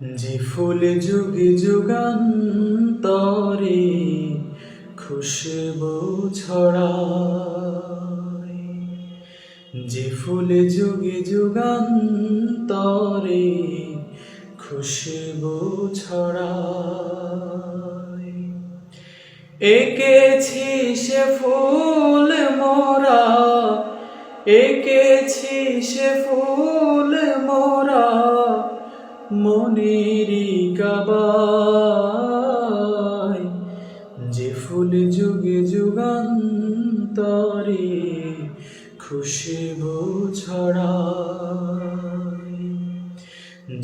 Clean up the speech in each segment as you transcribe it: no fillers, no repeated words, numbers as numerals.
যে ফুল যুগে যুগান্তরে খুশবু ছড়ায়, যে ফুল যুগে যুগান্তরে খুশবু ছড়ায়, এঁকেছি সে ফুল মোরা, এঁকেছি সে ফুল মোরা মনেরই কাবায়, যে ফুল যুগে যুগান্তরে খুশবু ছড়ায়,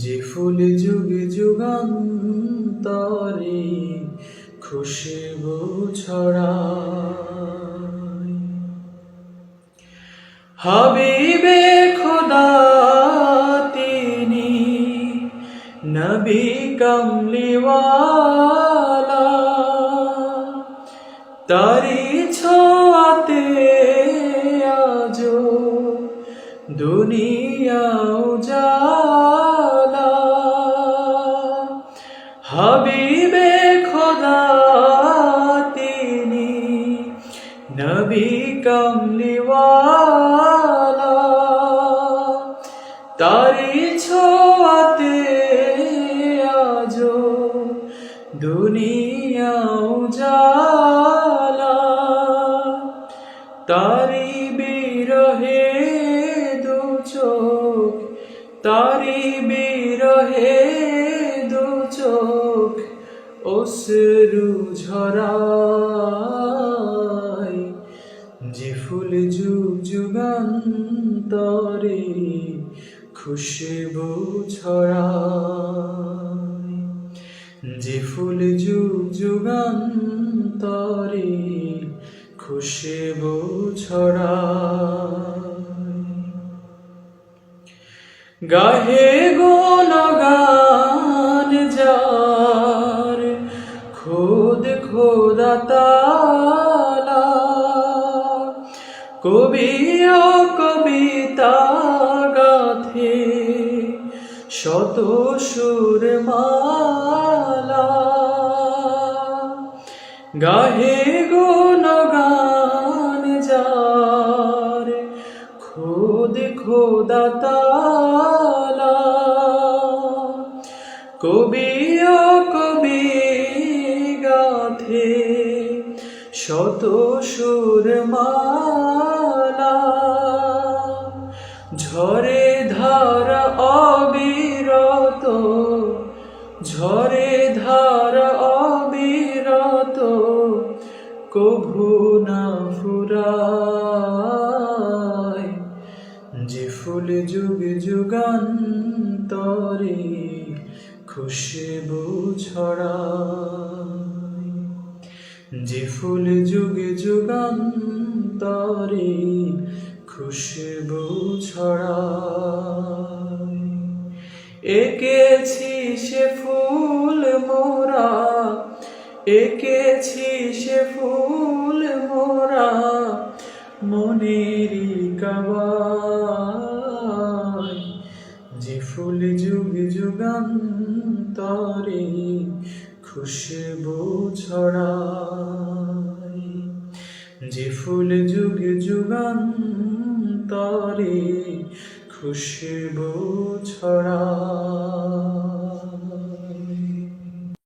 যে ফুল যুগে যুগান্তরে খুশবু ছড়ায়। হাবিবে খোদা তিনি নবী কামলিওয়ালা, তারি ছোঁয়াতে আজো দুনিয়া উজালা। হাবিবে খোদা তিনি নবী কামলিওয়ালা, তারি ছোঁয়াতে আজো দুনিয়া উজালা। তারি বিরহে দু চোখ, তারি বিরহে দু চোখ অশ্রু ঝরায়, যে ফুল যুগ যুগান্তরে খুশবু ছড়ায়, যে ফুল যুগ যুগান্তরে খুশবু ছড়ায়। গাহে গুণগান যার খোদ খোদা তাআলা, কবি ও কবিতা গাথে শত সুর মালা। গাহে গুণগান যার খোদ খোদা তাআলা, কবি ও কবি গাথে শত সুর মালা। ঝরে ধারা অবিরত, ঝরে ধারা অবিরত কভু না ফুরায়, যে ফুল যুগ যুগান্তরে খুশবু ছড়ায়, যে ফুল যুগ যুগান্তরে খুশবু ছড়ায়। এঁকেছি সে ফুল মোরা, এঁকেছি সে ফুল মোরা মনেরই কাবায়, যে ফুল যুগ যুগান্তরে খুশবু ছড়ায়, যে ফুল যুগ যুগান্তরে খুশবু ছড়ায়।